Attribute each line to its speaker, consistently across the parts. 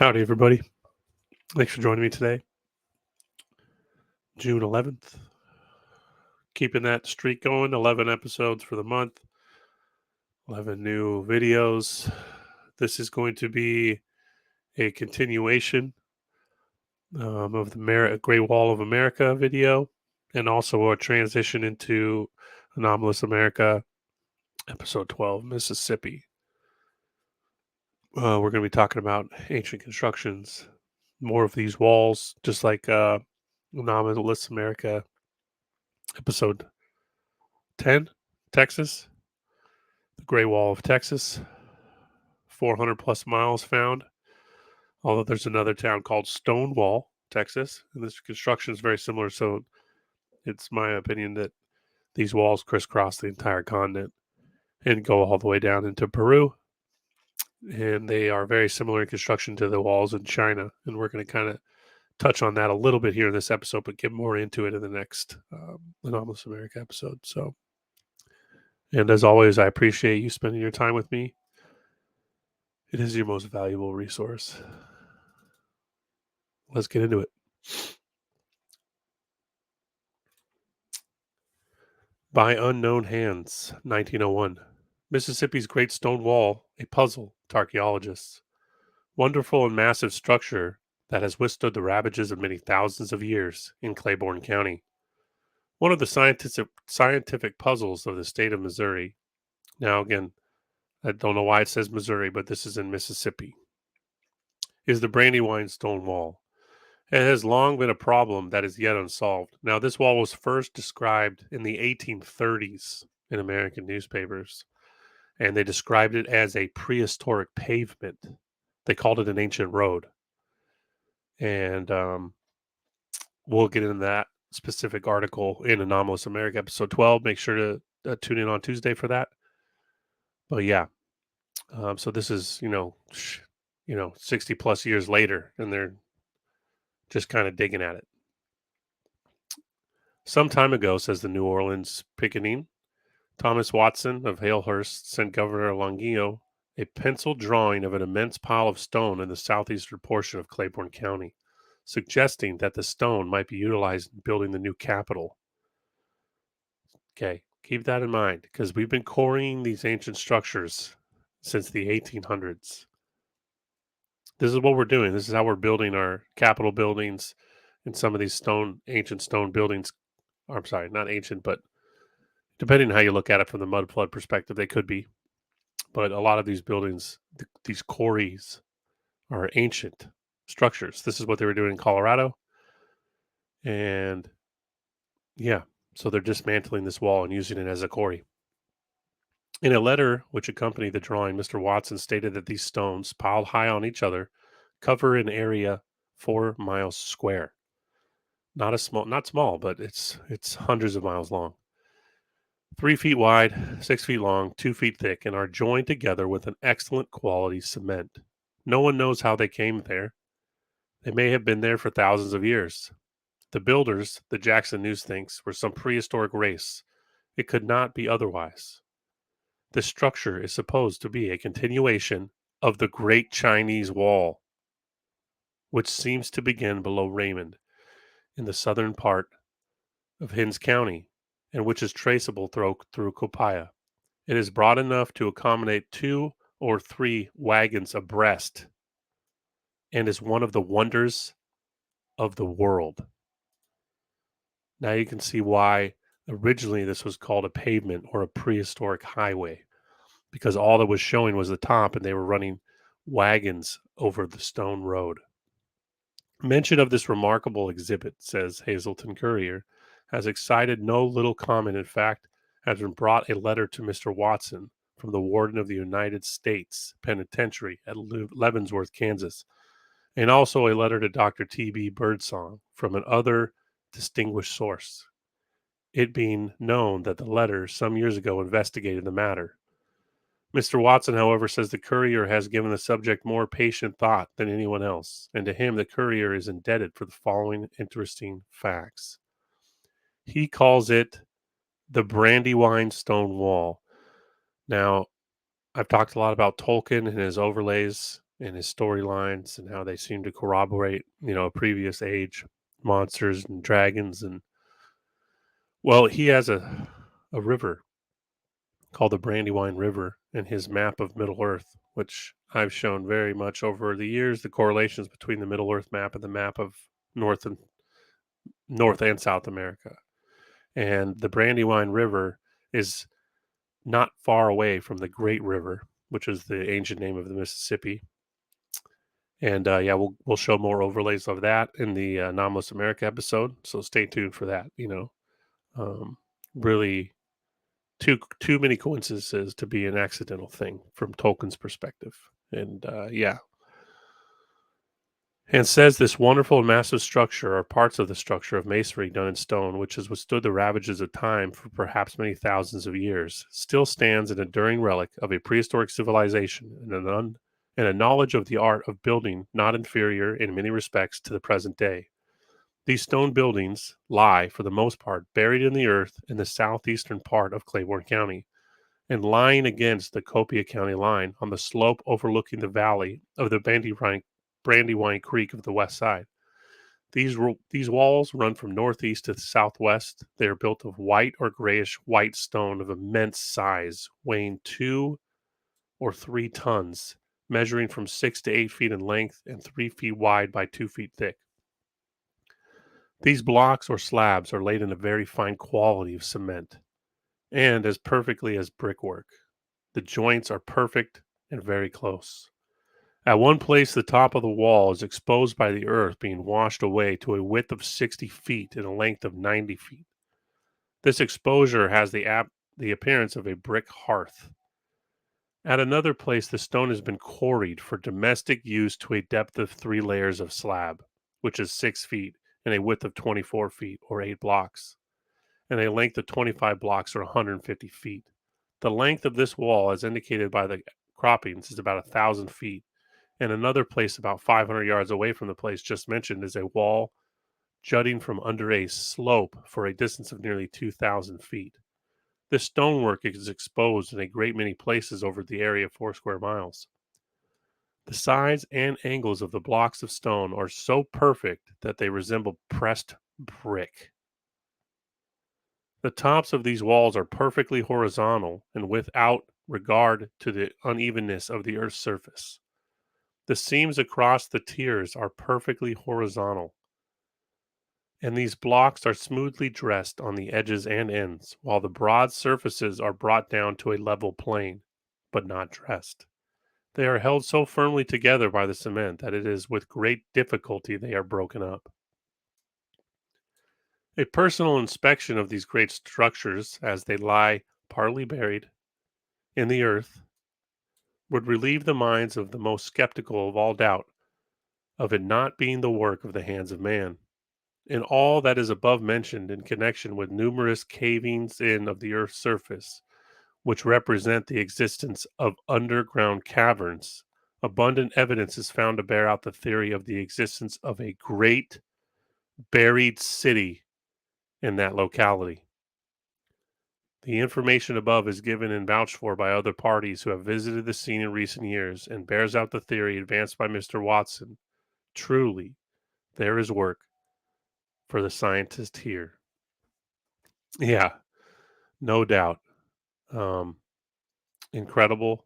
Speaker 1: Howdy, everybody. Thanks for joining me today. June 11th. Keeping that streak going. 11 episodes for the month, 11 new videos. This is going to be a continuation of the Great Wall of America video and also a transition into Anomalous America, episode 12, Mississippi. We're going to be talking about ancient constructions, more of these walls, just like Anomalous America, episode 10, Texas, the Great Wall of Texas, 400 plus miles found. Although there's another town called Stonewall, Texas, and this construction is very similar. So it's my opinion that these walls crisscross the entire continent and go all the way down into Peru. And they are very similar in construction to the walls in China. And we're going to kind of touch on that a little bit here in this episode, but get more into it in the next Anomalous America episode. So, and as always, I appreciate you spending your time with me. It is your most valuable resource. Let's get into it. By Unknown Hands, 1901. Mississippi's Great Stone Wall, a puzzle to archaeologists. Wonderful and massive structure that has withstood the ravages of many thousands of years in Claiborne County. One of the scientific puzzles of the state of Missouri. Now, again, I don't know why it says Missouri, but this is in Mississippi. Is the Brandywine Stone Wall. It has long been a problem that is yet unsolved. Now, this wall was first described in the 1830s in American newspapers, and they described it as a prehistoric pavement. They called it an ancient road. And we'll get into that specific article in Anomalous America, episode 12. Make sure to tune in on Tuesday for that. But yeah, so this is, 60 plus years later, and they're just kind of digging at it. Some time ago, says the New Orleans Picayune, Thomas Watson of Halehurst sent Governor Longino a pencil drawing of an immense pile of stone in the southeastern portion of Claiborne County, suggesting that the stone might be utilized in building the new capital. Okay, keep that in mind because we've been quarrying these ancient structures since the 1800s. This is what we're doing. This is how we're building our Capitol buildings and some of these ancient stone buildings. I'm sorry, not ancient, but depending on how you look at it from the mud flood perspective, they could be. But a lot of these buildings, these quarries, are ancient structures. This is what they were doing in Colorado. And yeah, so they're dismantling this wall and using it as a quarry. In a letter which accompanied the drawing, Mr. Watson stated that these stones, piled high on each other, cover an area 4 miles square. Not small, but it's hundreds of miles long. 3 feet wide, 6 feet long, 2 feet thick, and are joined together with an excellent quality cement. No one knows how they came there. They may have been there for thousands of years. The builders, the Jackson News thinks, were some prehistoric race. It could not be otherwise. The structure is supposed to be a continuation of the Great Chinese Wall, which seems to begin below Raymond in the southern part of Hinds County, and which is traceable through Copiah. It is broad enough to accommodate 2 or 3 wagons abreast and is one of the wonders of the world. Now you can see why originally this was called a pavement or a prehistoric highway, because all that was showing was the top and they were running wagons over the stone road. Mention of this remarkable exhibit, says Hazleton Courier, has excited no little comment. In fact, has been brought a letter to Mr. Watson from the warden of the United States Penitentiary at Leavenworth, Kansas, and also a letter to Dr. T.B. Birdsong from another distinguished source, it being known that the letter some years ago investigated the matter. Mr. Watson, however, says the Courier has given the subject more patient thought than anyone else, and to him the Courier is indebted for the following interesting facts. He calls it the Brandywine Stone Wall. Now, I've talked a lot about Tolkien and his overlays and his storylines and how they seem to corroborate, a previous age, monsters and dragons. And well, he has a river called the Brandywine River in his map of Middle Earth, which I've shown very much over the years, the correlations between the Middle Earth map and the map of North and North and South America. And the Brandywine River is not far away from the Great River, which is the ancient name of the Mississippi. And yeah, we'll show more overlays of that in the Anomalous America episode. So stay tuned for that. Really too many coincidences to be an accidental thing from Tolkien's perspective. And yeah, and says this wonderful and massive structure or parts of the structure of masonry done in stone, which has withstood the ravages of time for perhaps many thousands of years, still stands an enduring relic of a prehistoric civilization and a knowledge of the art of building not inferior in many respects to the present day. These stone buildings lie, for the most part, buried in the earth in the southeastern part of Claiborne County, and lying against the Copia County line on the slope overlooking the valley of the Brandywine Creek of the west side. These walls run from northeast to southwest. They are built of white or grayish white stone of immense size, weighing 2 or 3 tons, measuring from 6 to 8 feet in length and 3 feet wide by 2 feet thick. These blocks or slabs are laid in a very fine quality of cement and as perfectly as brickwork. The joints are perfect and very close. At one place, the top of the wall is exposed by the earth being washed away to a width of 60 feet and a length of 90 feet. This exposure has the appearance of a brick hearth. At another place, the stone has been quarried for domestic use to a depth of 3 layers of slab, which is 6 feet, and a width of 24 feet, or 8 blocks, and a length of 25 blocks, or 150 feet. The length of this wall, as indicated by the croppings, is about 1,000 feet, and another place about 500 yards away from the place just mentioned is a wall jutting from under a slope for a distance of nearly 2,000 feet. This stonework is exposed in a great many places over the area of 4 square miles. The size and angles of the blocks of stone are so perfect that they resemble pressed brick. The tops of these walls are perfectly horizontal and without regard to the unevenness of the earth's surface. The seams across the tiers are perfectly horizontal, and these blocks are smoothly dressed on the edges and ends, while the broad surfaces are brought down to a level plane, but not dressed. They are held so firmly together by the cement that it is with great difficulty they are broken up. A personal inspection of these great structures, as they lie partly buried in the earth, would relieve the minds of the most skeptical of all doubt of it not being the work of the hands of man. In all that is above mentioned in connection with numerous cavings in of the earth's surface, which represent the existence of underground caverns, abundant evidence is found to bear out the theory of the existence of a great buried city in that locality. The information above is given and vouched for by other parties who have visited the scene in recent years and bears out the theory advanced by Mr. Watson. Truly, there is work for the scientist here. Yeah, no doubt. Um, Incredible.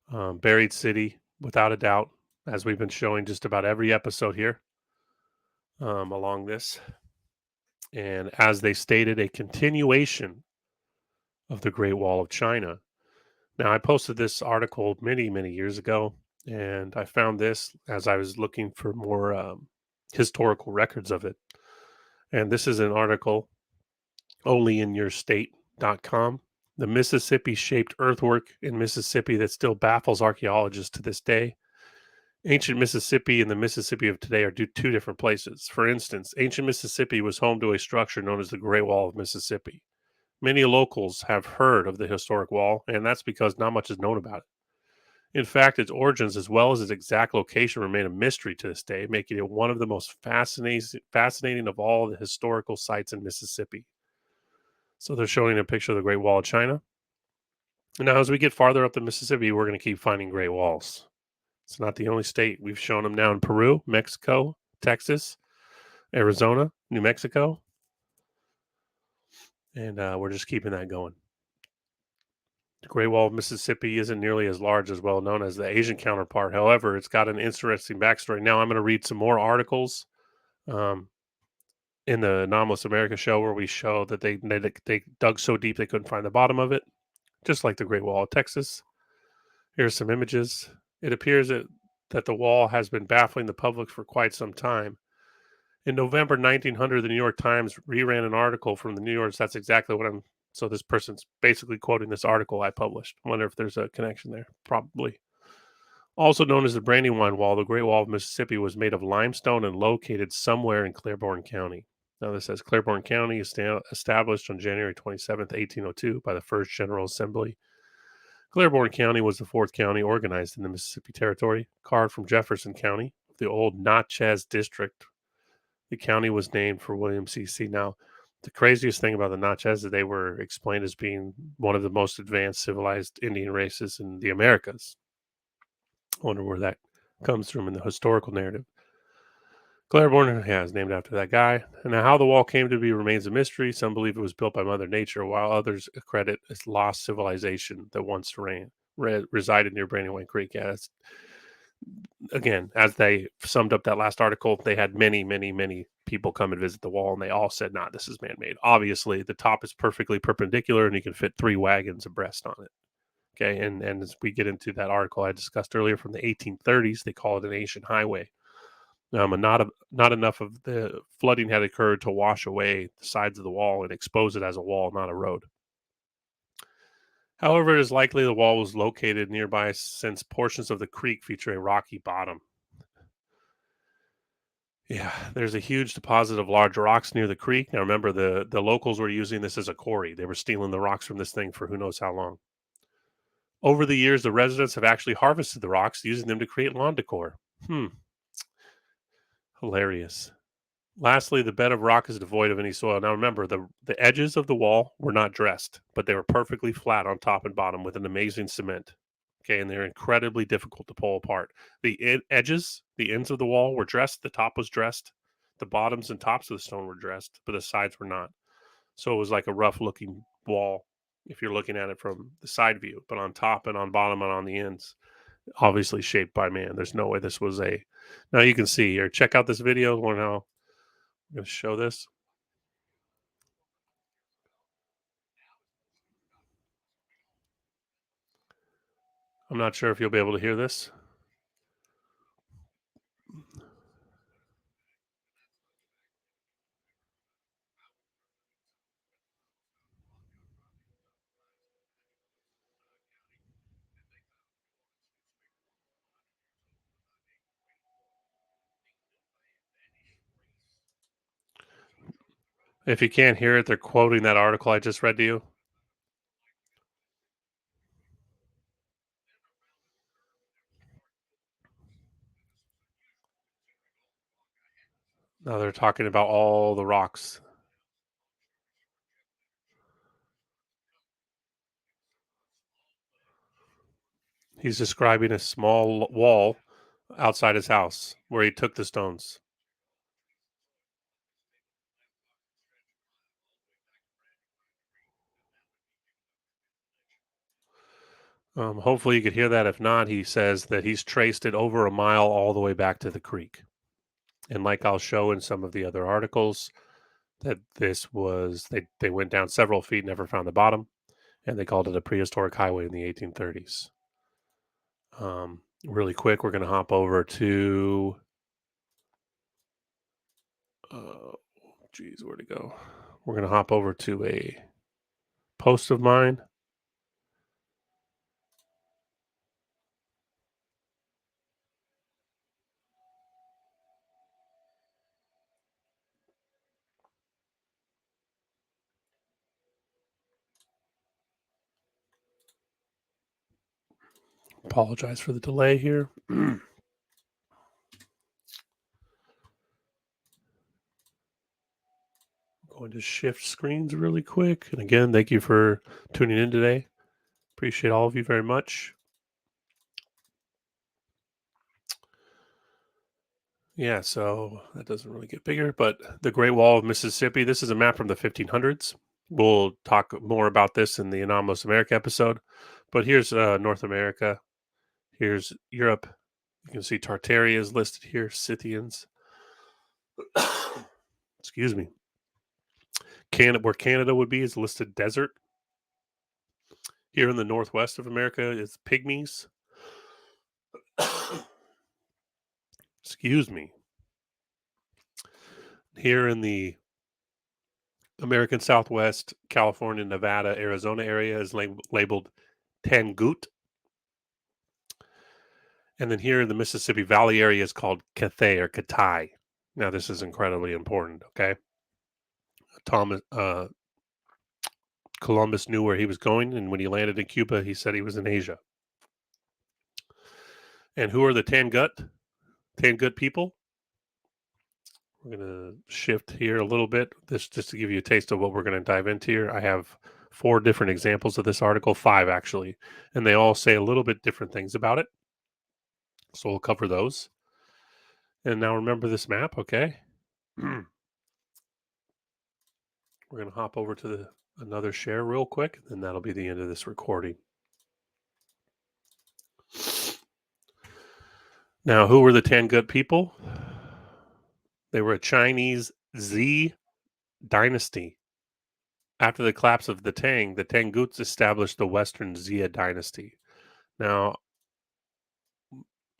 Speaker 1: Buried city, without a doubt, as we've been showing just about every episode here along this. And as they stated, a continuation of the Great Wall of China. Now, I posted this article many, many years ago, and I found this as I was looking for more historical records of it. And this is an article onlyinyourstate.com. The Mississippi shaped earthwork in Mississippi that still baffles archaeologists to this day. Ancient Mississippi and the Mississippi of today are two different places. For instance, ancient Mississippi was home to a structure known as the Great Wall of Mississippi. Many locals have heard of the historic wall, and that's because not much is known about it. In fact, its origins as well as its exact location remain a mystery to this day, making it one of the most fascinating of all the historical sites in Mississippi. So they're showing a picture of the Great Wall of China. Now, as we get farther up the Mississippi, we're going to keep finding great walls. It's not the only state. We've shown them now in Peru, Mexico, Texas, Arizona, New Mexico, and we're just keeping that going. The Great Wall of Mississippi isn't nearly as large as well known as the Asian counterpart. However, it's got an interesting backstory. Now, I'm going to read some more articles um, in the Anomalous America show where we show that they dug so deep they couldn't find the bottom of it, just like the Great Wall of Texas. Here's some images. It appears that the wall has been baffling the public for quite some time. In November 1900, the New York Times reran an article from the New York. That's exactly what I'm. So this person's basically quoting this article I published. I wonder if there's a connection there. Probably. Also known as the Brandywine Wall, the Great Wall of Mississippi was made of limestone and located somewhere in Claiborne County. Now this says Claiborne County is established on January 27th, 1802 by the First General Assembly. Claiborne County was the fourth county organized in the Mississippi Territory, carved from Jefferson County, the old Natchez District. The county was named for William C.C. Now, the craziest thing about the Natchez is they were explained as being one of the most advanced civilized Indian races in the Americas. I wonder where that comes from in the historical narrative. Claiborne, yeah, is named after that guy. And now how the wall came to be remains a mystery. Some believe it was built by Mother Nature, while others accredit its lost civilization that once resided near Brandywine Creek. Yeah, that's, again, as they summed up that last article, they had many, many, many people come and visit the wall, and they all said, "Nah, this is man-made." Obviously, the top is perfectly perpendicular, and you can fit 3 wagons abreast on it. Okay, and as we get into that article I discussed earlier from the 1830s, they call it an ancient highway. And not enough of the flooding had occurred to wash away the sides of the wall and expose it as a wall, not a road. However, it is likely the wall was located nearby since portions of the creek feature a rocky bottom. Yeah, there's a huge deposit of large rocks near the creek. Now, remember, the locals were using this as a quarry. They were stealing the rocks from this thing for who knows how long. Over the years, the residents have actually harvested the rocks, using them to create lawn decor. Hilarious. Lastly, the bed of rock is devoid of any soil. Now, remember, the edges of the wall were not dressed, but they were perfectly flat on top and bottom with an amazing cement. Okay, and they're incredibly difficult to pull apart. Edges, the ends of the wall were dressed. The top was dressed. The bottoms and tops of the stone were dressed, but the sides were not. So it was like a rough looking wall if you're looking at it from the side view, but on top and on bottom and on the ends, obviously shaped by man. There's no way this was a. Now you can see here. Check out this video. Learn how I'm going to show this. I'm not sure if you'll be able to hear this. If you can't hear it, they're quoting that article I just read to you. Now they're talking about all the rocks. He's describing a small wall outside his house where he took the stones. Hopefully you could hear that. If not, he says that he's traced it over a mile all the way back to the creek. And like I'll show in some of the other articles, that this was they went down several feet, never found the bottom, and they called it a prehistoric highway in the 1830s. Really quick, we're going to hop over to. Geez, where'd it go? We're going to hop over to a post of mine. Apologize for the delay here. Going to shift screens really quick. And again, thank you for tuning in today. Appreciate all of you very much. Yeah, so that doesn't really get bigger, but the Great Wall of Mississippi, this is a map from the 1500s. We'll talk more about this in the Anomalous America episode. But here's North America. Here's Europe. You can see Tartaria is listed here, Scythians. Excuse me. Canada, where Canada would be, is listed desert. Here in the northwest of America is pygmies. Excuse me. Here in the American Southwest, California, Nevada, Arizona area is labeled Tangut. And then here in the Mississippi Valley area is called Cathay or Cathay. Now, this is incredibly important, okay? Thomas Columbus knew where he was going, and when he landed in Cuba, he said he was in Asia. And who are the Tangut? Tangut people? We're going to shift here a little bit. This just to give you a taste of what we're going to dive into here. I have 4 different examples of this article, 5 actually, and they all say a little bit different things about it. So we'll cover those. And now remember this map, okay? We're going to hop over to another share real quick, and that'll be the end of this recording. Now, who were the Tangut people? They were a Chinese Z dynasty. After the collapse of the Tanguts established the Western Xia dynasty. Now,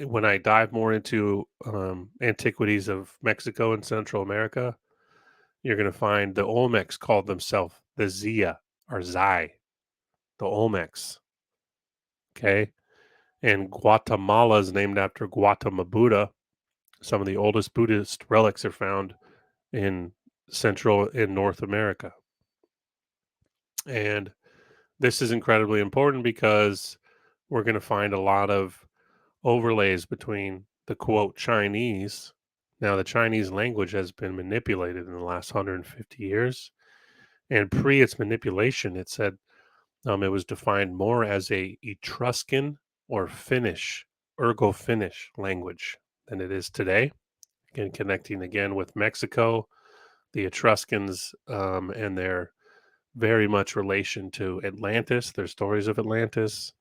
Speaker 1: when I dive more into antiquities of Mexico and Central America, you're going to find the Olmecs called themselves the Xia or Zai, the Olmecs. Okay. And Guatemala is named after Gautama Buddha. Some of the oldest Buddhist relics are found in Central and North America. And this is incredibly important because we're going to find a lot of overlays between the quote Chinese. Now, the Chinese language has been manipulated in the last 150 years. And pre its manipulation, it said it was defined more as a Etruscan or Finnish, Ergo Finnish language than it is today. Again, connecting again with Mexico, the Etruscans and their very much relation to Atlantis, their stories of Atlantis,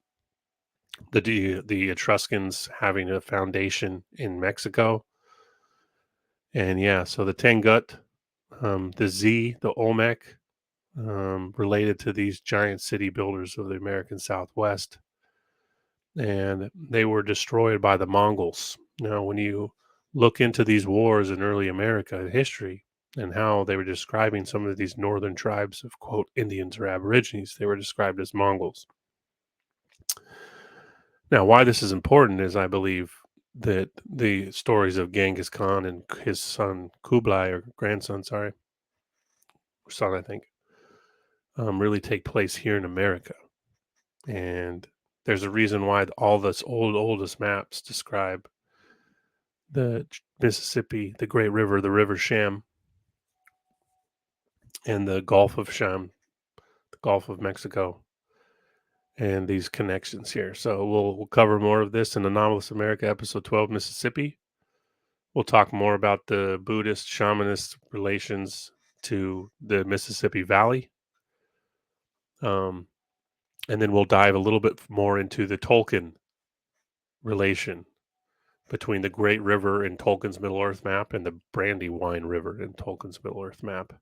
Speaker 1: the Etruscans having a foundation in Mexico. And yeah, so the Tangut, the Z, the Olmec, related to these giant city builders of the American Southwest. And they were destroyed by the Mongols. Now, when you look into these wars in early America history and how they were describing some of these northern tribes of, quote, Indians or Aborigines, they were described as Mongols. Now, why this is important is I believe that the stories of Genghis Khan and his son Kublai, or grandson, sorry, son, I think, really take place here in America. And there's a reason why all this oldest maps describe the Mississippi, the Great River, the River Sham, and the Gulf of Sham, the Gulf of Mexico, and these connections here. So we'll cover more of this in Anomalous America, episode 12, Mississippi. We'll talk more about the Buddhist shamanist relations to the Mississippi Valley. And then we'll dive a little bit more into the Tolkien relation between the Great River in Tolkien's Middle Earth map and the Brandywine River in Tolkien's Middle Earth map.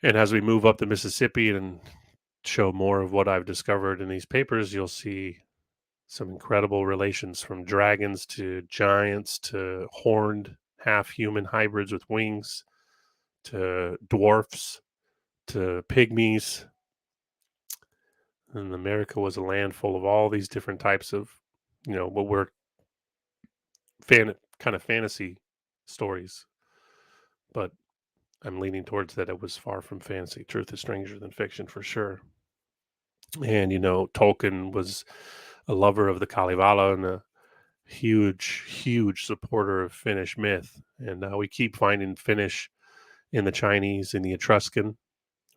Speaker 1: And as we move up the Mississippi and show more of what I've discovered in these papers, you'll see some incredible relations from dragons to giants to horned half human hybrids with wings to dwarfs to pygmies. And America was a land full of all these different types of, what were kind of fantasy stories. But I'm leaning towards that it was far from fantasy. Truth is stranger than fiction for sure. And, Tolkien was a lover of the Kalevala and a huge, huge supporter of Finnish myth. And we keep finding Finnish in the Chinese, in the Etruscan,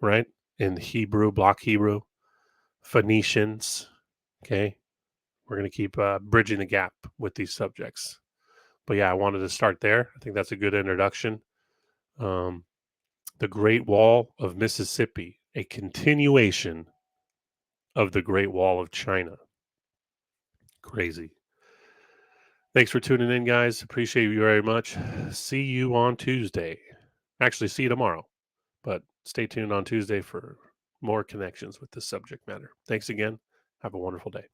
Speaker 1: right? In Hebrew, Block Hebrew, Phoenicians. Okay. We're going to keep bridging the gap with these subjects. But yeah, I wanted to start there. I think that's a good introduction. Um, the Great Wall of Mississippi, a continuation of the Great Wall of China. Crazy. Thanks for tuning in, guys. Appreciate you very much. See you on Tuesday. Actually, see you tomorrow, but stay tuned on Tuesday for more connections with this subject matter. Thanks again. Have a wonderful day.